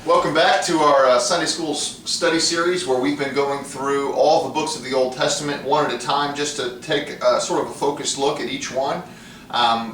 Welcome back to our Sunday School study series where we've been going through all the books of the Old Testament one at a time just to take sort of a focused look at each one.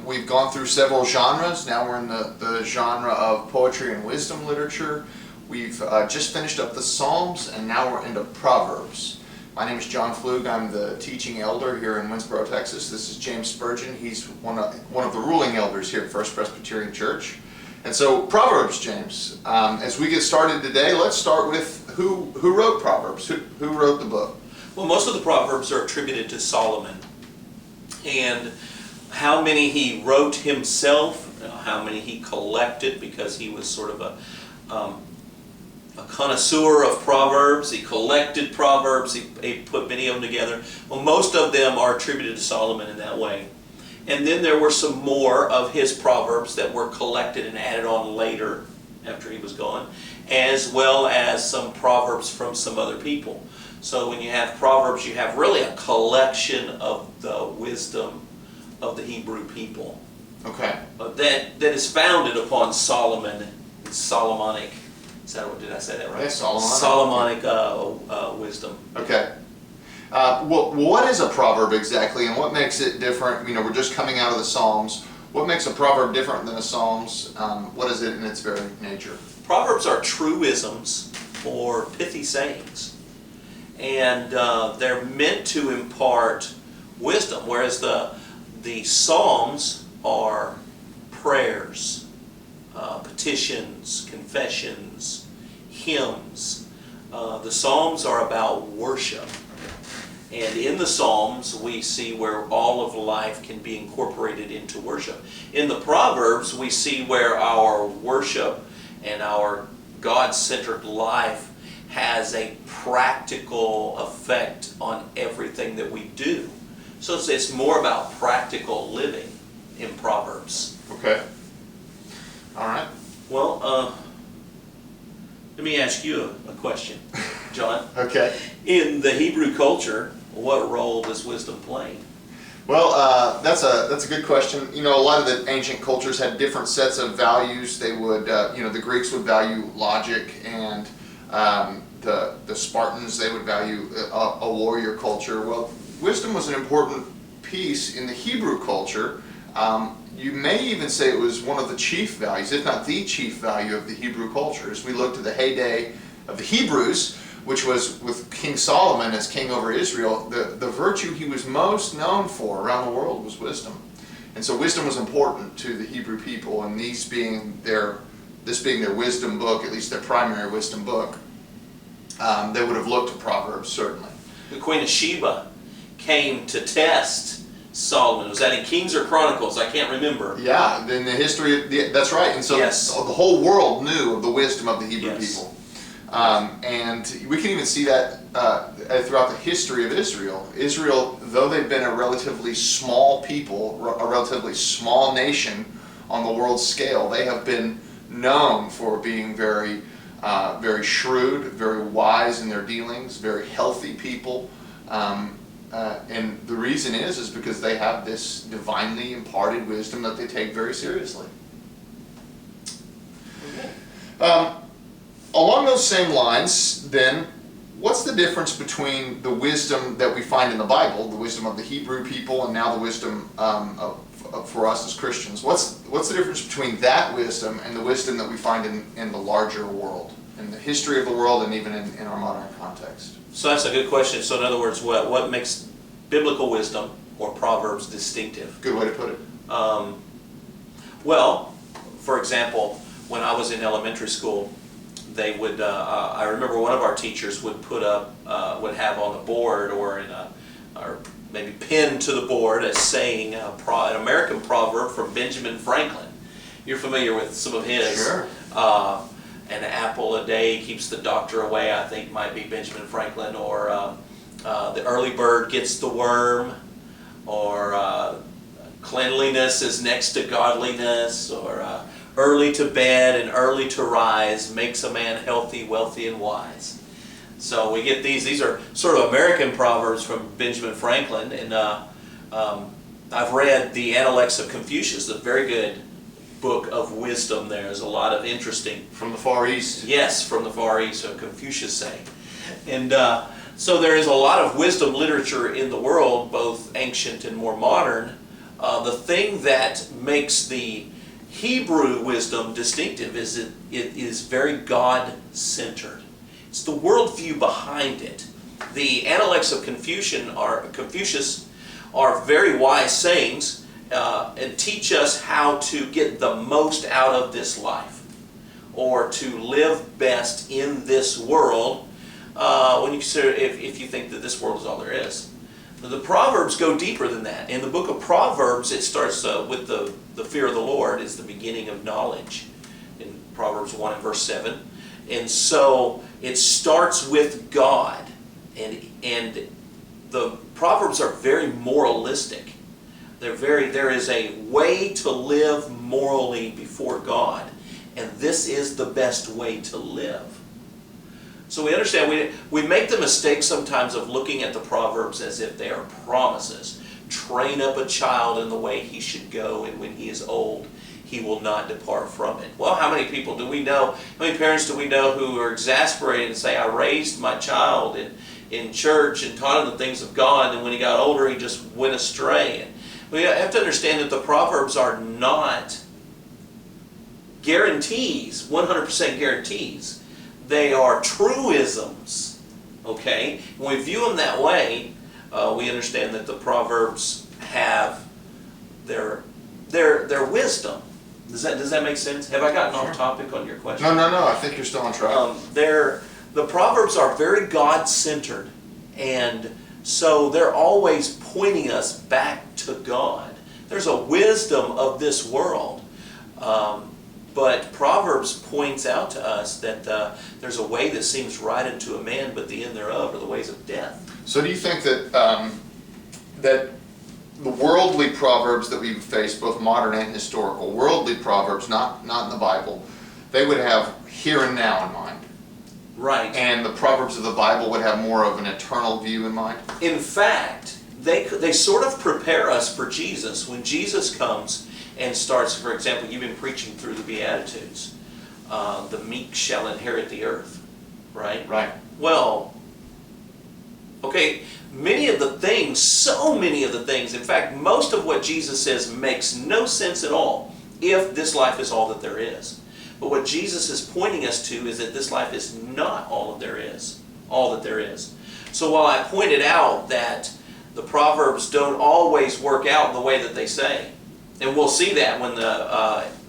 We've gone through several genres. Now we're in the genre of poetry and wisdom literature. We've just finished up the Psalms, and now we're into Proverbs. My name is John Flug. I'm the teaching elder here in Winsboro, Texas. This is James Spurgeon. He's one of the ruling elders here at First Presbyterian Church. And so, Proverbs, James. As we get started today, let's start with who wrote Proverbs? Who wrote the book? Well, most of the Proverbs are attributed to Solomon. And how many he wrote himself, how many he collected, because he was sort of a connoisseur of Proverbs. He collected Proverbs. He put many of them together. Well, most of them are attributed to Solomon in that way. And then there were some more of his Proverbs that were collected and added on later after he was gone, as well as some Proverbs from some other people. So when you have Proverbs, you have really a collection of the wisdom of the Hebrew people. Okay. That is founded upon Solomon, Solomonic. Did I say that right? Yeah, Solomonic. Solomonic wisdom. Okay. Well, what is a proverb exactly, and what makes it different? You know, we're just coming out of the Psalms. What makes a proverb different than a Psalms? What is it in its very nature? Proverbs are truisms or pithy sayings, and they're meant to impart wisdom, whereas the Psalms are prayers, petitions, confessions, hymns. The Psalms are about worship. And in the Psalms, we see where all of life can be incorporated into worship. In the Proverbs, we see where our worship and our God-centered life has a practical effect on everything that we do. So it's more about practical living in Proverbs. Okay. All right. Well, let me ask you a question, John. Okay. In the Hebrew culture, what role does wisdom play? Well, that's a good question. You know, a lot of the ancient cultures had different sets of values. They would, the Greeks would value logic, and the Spartans, they would value a warrior culture. Well, wisdom was an important piece in the Hebrew culture. You may even say it was one of the chief values, if not the chief value of the Hebrew culture. As we look to the heyday of the Hebrews, which was with King Solomon as king over Israel, the virtue he was most known for around the world was wisdom. And so wisdom was important to the Hebrew people, and this being their wisdom book, at least their primary wisdom book, they would have looked to Proverbs, certainly. The Queen of Sheba came to test Solomon. Was that in Kings or Chronicles? I can't remember. Yeah, in the history, that's right. And so yes. The whole world knew of the wisdom of the Hebrew yes. people. And we can even see that throughout the history of Israel. Israel, though they've been a relatively small people, a relatively small nation on the world scale, they have been known for being very, very shrewd, very wise in their dealings, very healthy people. And the reason is because they have this divinely imparted wisdom that they take very seriously. Along those same lines, then, what's the difference between the wisdom that we find in the Bible, the wisdom of the Hebrew people, and now the wisdom for us as Christians? What's the difference between that wisdom and the wisdom that we find in the larger world, in the history of the world, and even in our modern context? So that's a good question. So in other words, what makes biblical wisdom or Proverbs distinctive? Good way to put it. Well, for example, when I was in elementary school, they would, I remember one of our teachers would put up, would have on the board or or maybe pinned to the board a saying, an American proverb from Benjamin Franklin. You're familiar with some of his. Sure. An apple a day keeps the doctor away, I think might be Benjamin Franklin, or the early bird gets the worm, or cleanliness is next to godliness, or early to bed and early to rise makes a man healthy, wealthy, and wise. So we get these are sort of American proverbs from Benjamin Franklin, and I've read the Analects of Confucius, a very good book of wisdom. There's a lot of interesting. From the Far East. Yes, from the Far East, so Confucius saying. And so there is a lot of wisdom literature in the world, both ancient and more modern. The thing that makes the Hebrew wisdom distinctive is it is very God-centered. It's the worldview behind it. The Analects of Confucius are very wise sayings and teach us how to get the most out of this life, or to live best in this world. When you consider, if you think that this world is all there is. The Proverbs go deeper than that. In the book of Proverbs, it starts with the fear of the Lord is the beginning of knowledge, in Proverbs 1 and verse 7. And so it starts with God. And the Proverbs are very moralistic. There is a way to live morally before God, and this is the best way to live. So we understand, we make the mistake sometimes of looking at the Proverbs as if they are promises. Train up a child in the way he should go, and when he is old, he will not depart from it. Well, how many people do we know, how many parents do we know who are exasperated and say, I raised my child in church and taught him the things of God, and when he got older, he just went astray. And we have to understand that the Proverbs are not guarantees, 100% guarantees. They are truisms, okay? When we view them that way, we understand that the Proverbs have their wisdom. Does that make sense? Have I gotten off topic on your question? No. I think you're still on track. The Proverbs are very God-centered, and so they're always pointing us back to God. There's a wisdom of this world. But Proverbs points out to us that there's a way that seems right unto a man, but the end thereof are the ways of death. So do you think that that the worldly proverbs that we've faced, both modern and historical, worldly proverbs, not in the Bible, they would have here and now in mind? Right. And the proverbs of the Bible would have more of an eternal view in mind? In fact, they sort of prepare us for Jesus. When Jesus comes and starts, for example, you've been preaching through the Beatitudes. The meek shall inherit the earth, right? Right. Well, okay, so many of the things, in fact, most of what Jesus says makes no sense at all if this life is all that there is. But what Jesus is pointing us to is that this life is not all that there is. So while I pointed out that the Proverbs don't always work out the way that they say, and we'll see that when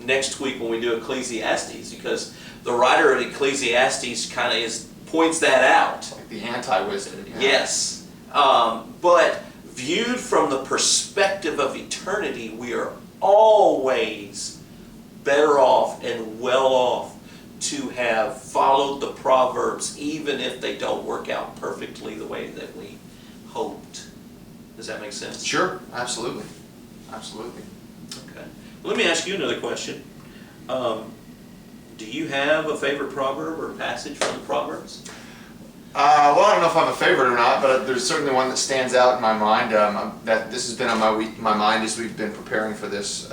next week when we do Ecclesiastes, because the writer of Ecclesiastes kind of points that out. Like the anti-wisdom. Yeah. Yes. But viewed from the perspective of eternity, we are always better off and well off to have followed the Proverbs, even if they don't work out perfectly the way that we hoped. Does that make sense? Sure. Absolutely. Absolutely. Okay. Let me ask you another question. Do you have a favorite proverb or passage from the Proverbs? Well, I don't know if I'm a favorite or not, but there's certainly one that stands out in my mind. That this has been on my mind as we've been preparing for this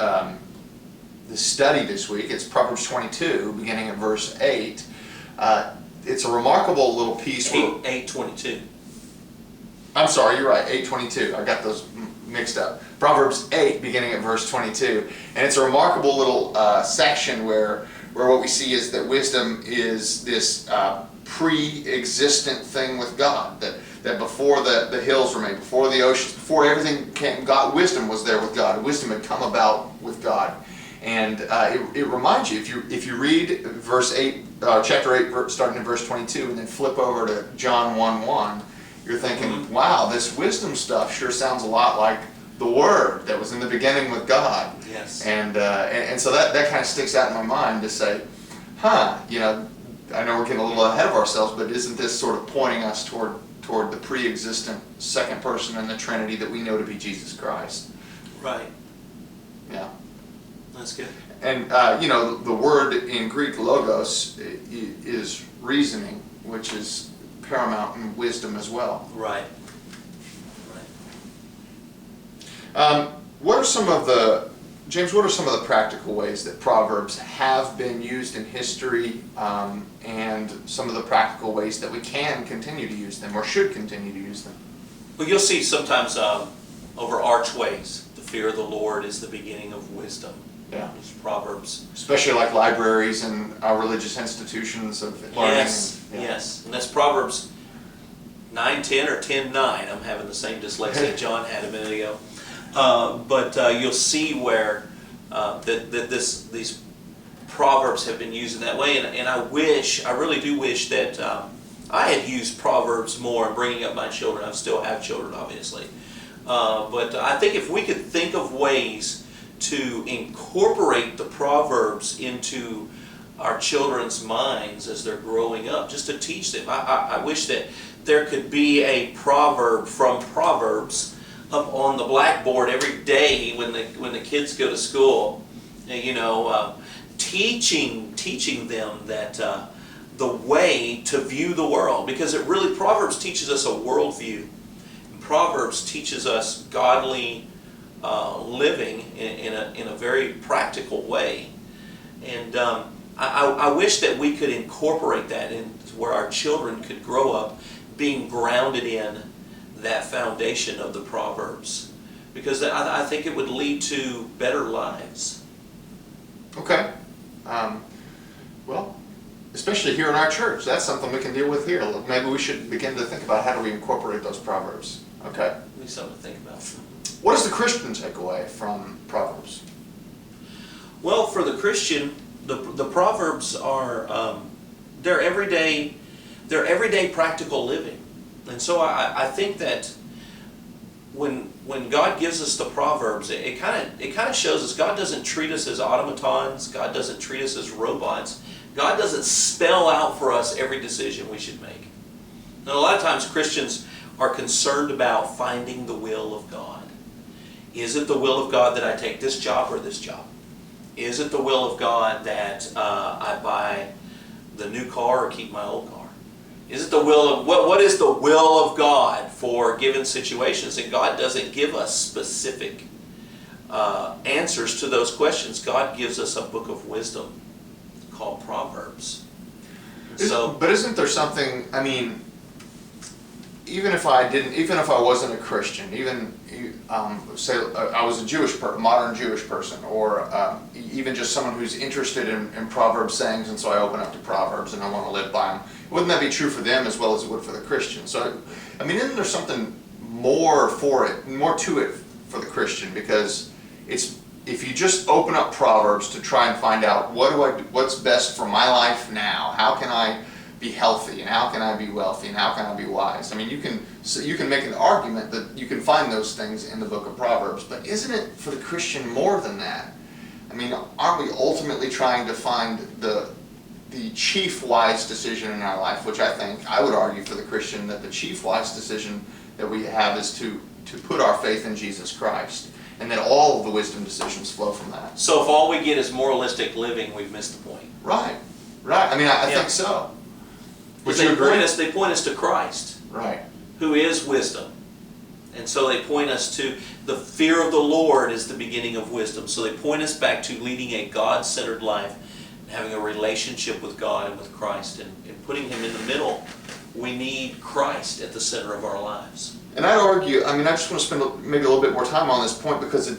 this study this week. It's Proverbs 22, beginning at verse 8. It's a remarkable little piece. 8:22. I'm sorry, you're right. 8:22. I got those mixed up. Proverbs 8, beginning at verse 22, and it's a remarkable little section where what we see is that wisdom is this pre-existent thing with God. That before the hills were made, before the oceans, before everything came, God, wisdom was there with God. Wisdom had come about with God, and it reminds you if you read verse 8, chapter 8, starting in verse 22, and then flip over to John 1:1. You're thinking, wow, this wisdom stuff sure sounds a lot like the Word that was in the beginning with God. Yes. And so that kind of sticks out in my mind to say, I know we're getting a little ahead of ourselves, but isn't this sort of pointing us toward the pre-existent second person in the Trinity that we know to be Jesus Christ? Right. Yeah. That's good. And, the word in Greek, logos, is reasoning, which is paramount in wisdom as well. Right. What are some of the James, what are some of the practical ways that Proverbs have been used in history, and some of the practical ways that we can continue to use them or should continue to use them? Well, you'll see sometimes over archways, the fear of the Lord is the beginning of wisdom. Yeah. These Proverbs. Especially like libraries and our religious institutions of learning. Yes, yes. And that's Proverbs 9:10 or 10:9. I'm having the same dyslexia John had a minute ago. But you'll see where these Proverbs have been used in that way. And I really do wish that I had used Proverbs more in bringing up my children. I still have children, obviously. But I think if we could think of ways to incorporate the Proverbs into our children's minds as they're growing up, just to teach them. I wish that there could be a proverb from Proverbs up on the blackboard every day when the kids go to school. Teaching them that the way to view the world, because Proverbs teaches us a worldview. Proverbs teaches us godly living in a very practical way, and I wish that we could incorporate that in where our children could grow up being grounded in that foundation of the Proverbs, because I think it would lead to better lives. Okay. Well, especially here in our church, that's something we can deal with here. Maybe we should begin to think about how do we incorporate those Proverbs. Okay. At least something to think about. What does the Christian take away from Proverbs? Well, for the Christian, the Proverbs are they're everyday practical living, and so I think that when God gives us the Proverbs, it kind of shows us God doesn't treat us as automatons. God doesn't treat us as robots. God doesn't spell out for us every decision we should make. Now, a lot of times Christians are concerned about finding the will of God. Is it the will of God that I take this job or this job? Is it the will of God that I buy the new car or keep my old car? Is it the will of what is the will of God for given situations? And God doesn't give us specific answers to those questions. God gives us a book of wisdom called Proverbs. But isn't there something? I mean, even if I wasn't a Christian, say I was a modern Jewish person, or even just someone who's interested in Proverbs sayings, and so I open up to Proverbs and I want to live by them. Wouldn't that be true for them as well as it would for the Christian? So, I mean, isn't there something more to it for the Christian? Because if you just open up Proverbs to try and find out what's best for my life now, how can I be healthy, and how can I be wealthy, and how can I be wise? I mean, you can make an argument that you can find those things in the book of Proverbs, but isn't it for the Christian more than that? I mean, aren't we ultimately trying to find the chief wise decision in our life, which I would argue for the Christian that the chief wise decision that we have is to put our faith in Jesus Christ, and that all of the wisdom decisions flow from that. So if all we get is moralistic living, we've missed the point. Right. I mean, I think so. They point us to Christ, right, who is wisdom. And so they point us to the fear of the Lord is the beginning of wisdom. So they point us back to leading a God-centered life, and having a relationship with God and with Christ, and putting Him in the middle. We need Christ at the center of our lives. And I'd argue, I just want to spend maybe a little bit more time on this point, because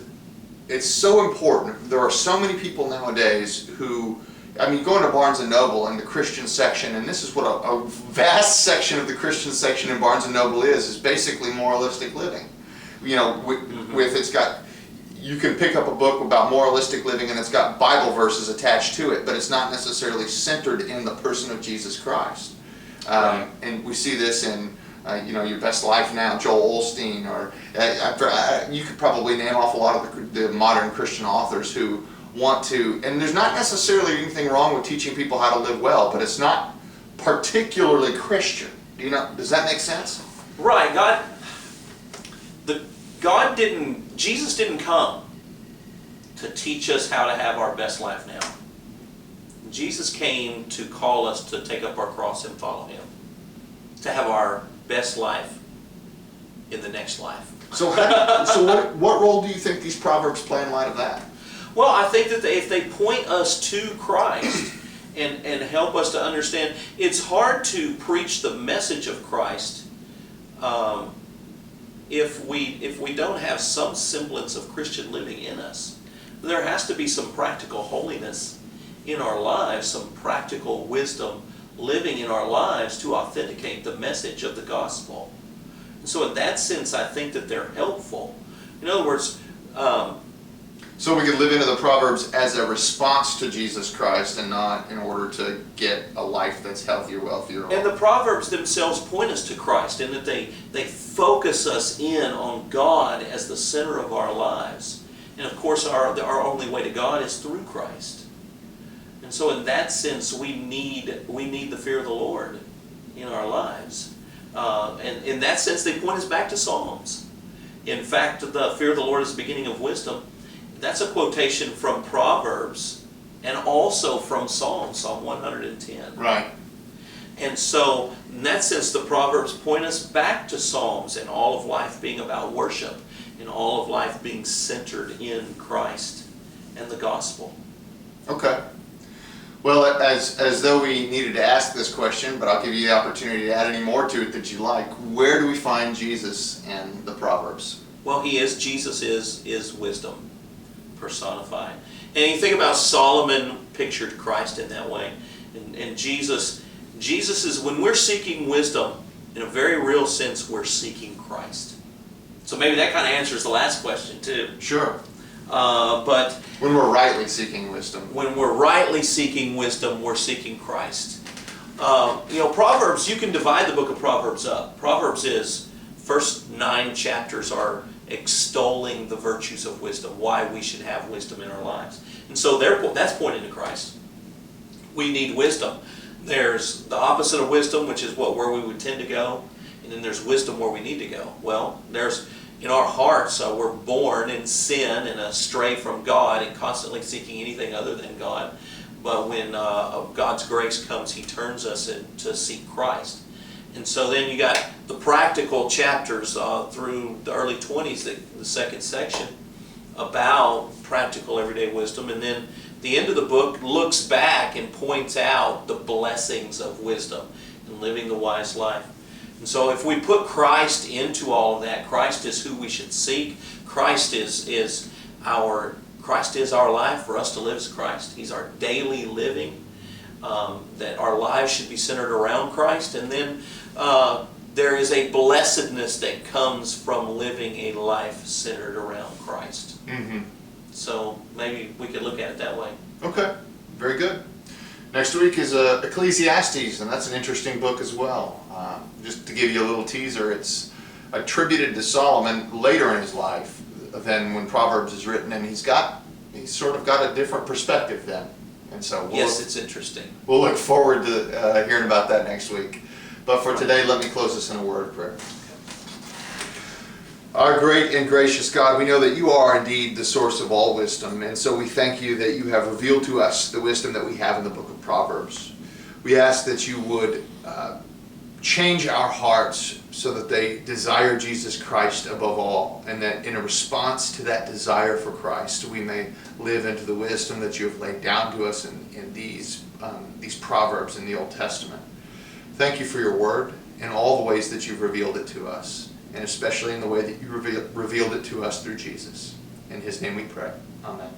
it's so important. There are so many people nowadays who, going to Barnes & Noble and the Christian section, and this is what a vast section of the Christian section in Barnes & Noble is basically moralistic living. You can pick up a book about moralistic living and it's got Bible verses attached to it, but it's not necessarily centered in the person of Jesus Christ. And we see this in Your Best Life Now, Joel Osteen, or you could probably name off a lot of the modern Christian authors who want to, and there's not necessarily anything wrong with teaching people how to live well, but it's not particularly Christian. Does that make sense? Right. Jesus didn't come to teach us how to have our best life now. Jesus came to call us to take up our cross and follow Him, to have our best life in the next life. So what role do you think these Proverbs play in light of that? Well, I think that if they point us to Christ and help us to understand, it's hard to preach the message of Christ if we don't have some semblance of Christian living in us. There has to be some practical holiness in our lives, some practical wisdom living in our lives to authenticate the message of the gospel. And so in that sense, I think that they're helpful. In other words, so we could live into the Proverbs as a response to Jesus Christ and not in order to get a life that's healthier, wealthier. And the Proverbs themselves point us to Christ in that they focus us in on God as the center of our lives. And of course, our only way to God is through Christ. And so in that sense, we need the fear of the Lord in our lives. And in that sense, they point us back to Psalms. In fact, the fear of the Lord is the beginning of wisdom. That's a quotation from Proverbs and also from Psalm 110. Right. And so, in that sense, the Proverbs point us back to Psalms and all of life being about worship and all of life being centered in Christ and the gospel. Okay. Well, as though we needed to ask this question, but I'll give you the opportunity to add any more to it that you like. Where do we find Jesus in the Proverbs? Well, Jesus is wisdom personified. And you think about Solomon pictured Christ in that way. And Jesus is, when we're seeking wisdom, in a very real sense, we're seeking Christ. So maybe that kind of answers the last question too. Sure. But when we're rightly seeking wisdom. When we're rightly seeking wisdom, we're seeking Christ. Proverbs, you can divide the book of Proverbs up. Proverbs is, first 9 chapters are extolling the virtues of wisdom, why we should have wisdom in our lives. And so that's pointing to Christ. We need wisdom. There's the opposite of wisdom, which is where we would tend to go. And then there's wisdom where we need to go. Well, there's in our hearts, we're born in sin and astray from God and constantly seeking anything other than God. But when God's grace comes, He turns us to seek Christ. And so then you got the practical chapters through the early 20s, the second section, about practical everyday wisdom. And then the end of the book looks back and points out the blessings of wisdom and living the wise life. And so if we put Christ into all of that, Christ is who we should seek. Christ is our life. For us to live as Christ. He's our daily living. That our lives should be centered around Christ. And then there is a blessedness that comes from living a life centered around Christ. Mm-hmm. So maybe we could look at it that way. Okay, very good. Next week is Ecclesiastes, and that's an interesting book as well. Just to give you a little teaser, it's attributed to Solomon later in his life than when Proverbs is written, and he's sort of got a different perspective then. And so it's interesting. We'll look forward to hearing about that next week. But for today, let me close this in a word of prayer. Our great and gracious God, we know that you are indeed the source of all wisdom, and so we thank you that you have revealed to us the wisdom that we have in the book of Proverbs. We ask that you would change our hearts so that they desire Jesus Christ above all, and that in a response to that desire for Christ, we may live into the wisdom that you have laid down to us in these Proverbs in the Old Testament. Thank you for your word and all the ways that you've revealed it to us, and especially in the way that you revealed it to us through Jesus. In his name we pray. Amen.